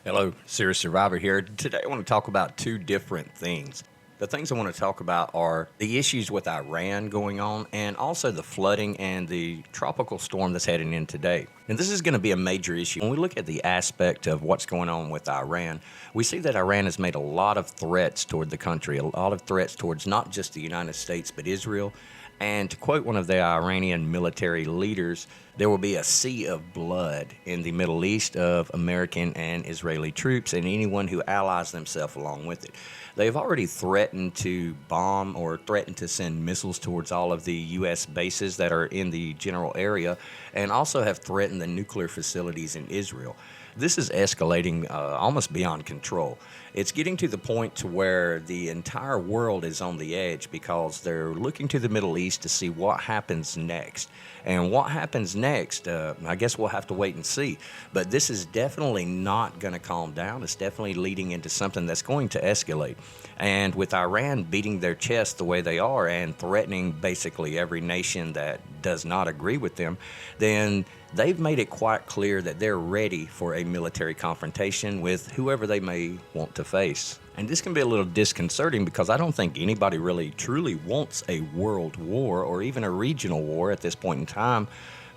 Hello, Serious Survivor here. Today I want to talk about two different things. The things I want to talk about are the issues with Iran going on and also the flooding and the tropical storm that's heading in today. And this is going to be a major issue. When we look at the aspect of what's going on with Iran, we see that Iran has made a lot of threats toward the country, a lot of threats towards not just the United States, but Israel. And to quote one of the Iranian military leaders, there will be a sea of blood in the Middle East of American and Israeli troops and anyone who allies themselves along with it. They've already threatened to bomb or threatened to send missiles towards all of the U.S. bases that are in the general area and also have threatened the nuclear facilities in Israel. This is escalating almost beyond control. It's getting to the point to where the entire world is on the edge because they're looking to the Middle East to see what happens next. And what happens next, I guess we'll have to wait and see. But this is definitely not going to calm down. It's definitely leading into something that's going to escalate. And with Iran beating their chest the way they are and threatening basically every nation that does not agree with them, then they've made it quite clear that they're ready for a military confrontation with whoever they may want to face. And this can be a little disconcerting because I don't think anybody really truly wants a world war or even a regional war at this point in time,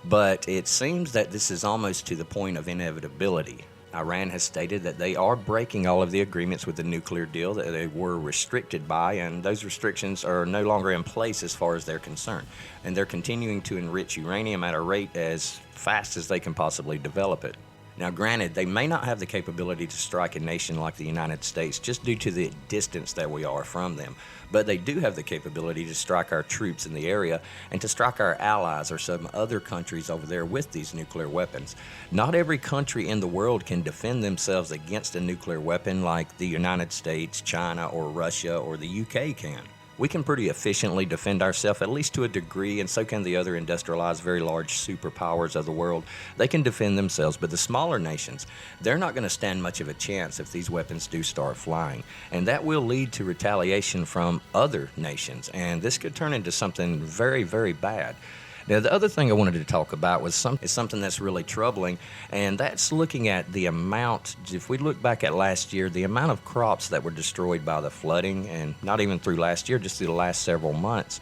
but it seems that this is almost to the point of inevitability. Iran has stated that they are breaking all of the agreements with the nuclear deal that they were restricted by, and those restrictions are no longer in place as far as they're concerned. And they're continuing to enrich uranium at a rate as fast as they can possibly develop it. Now, granted, they may not have the capability to strike a nation like the United States just due to the distance that we are from them, but they do have the capability to strike our troops in the area and to strike our allies or some other countries over there with these nuclear weapons. Not every country in the world can defend themselves against a nuclear weapon like the United States, China, or Russia, or the UK can. We can pretty efficiently defend ourselves, at least to a degree, and so can the other industrialized, very large superpowers of the world. They can defend themselves, but the smaller nations, they're not going to stand much of a chance if these weapons do start flying. And that will lead to retaliation from other nations, and this could turn into something very, very bad. Now, the other thing I wanted to talk about was something that's really troubling, and that's looking at the amount, if we look back at last year, the amount of crops that were destroyed by the flooding, and not even through last year, just through the last several months,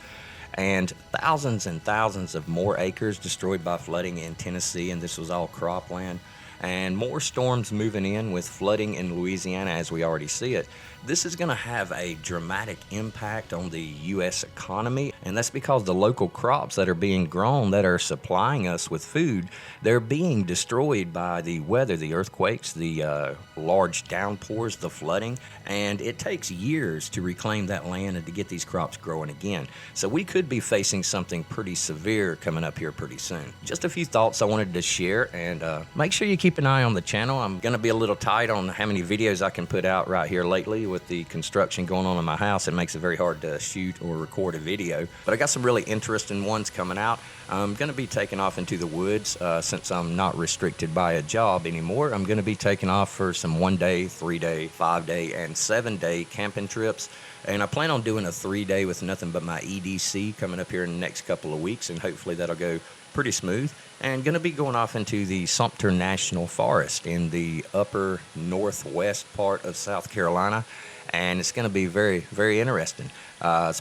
and thousands of more acres destroyed by flooding in Tennessee, and this was all cropland, and more storms moving in with flooding in Louisiana as we already see it. This is going to have a dramatic impact on the U.S. economy, and that's because the local crops that are being grown that are supplying us with food, they're being destroyed by the weather, the earthquakes, the large downpours, the flooding, and it takes years to reclaim that land and to get these crops growing again. So we could be facing something pretty severe coming up here pretty soon. Just a few thoughts I wanted to share, and make sure you keep an eye on the channel. I'm going to be a little tight on how many videos I can put out right here lately. With the construction going on in my house, it makes it very hard to shoot or record a video. But I got some really interesting ones coming out. I'm going to be taking off into the woods since I'm not restricted by a job anymore. I'm going to be taking off for some 1-day, 3-day, 5-day, and 7-day camping trips. And I plan on doing a 3-day with nothing but my EDC coming up here in the next couple of weeks, and hopefully that'll go pretty smooth. And going to be going off into the Sumter National Forest in the upper northwest part of South Carolina, and it's going to be very, very interesting. I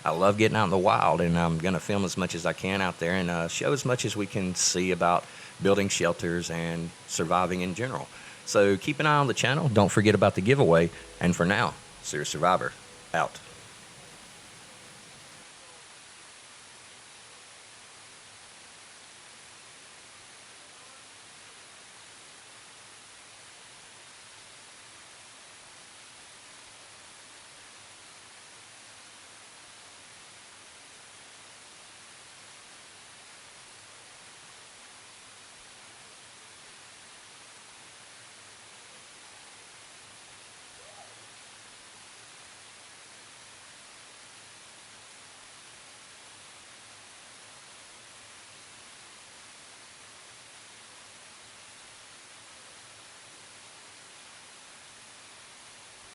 love getting out in the wild, and I'm going to film as much as I can out there and show as much as we can see about building shelters and surviving in general. So keep an eye on the channel. Don't forget about the giveaway. And for now, Serious Survivor, out.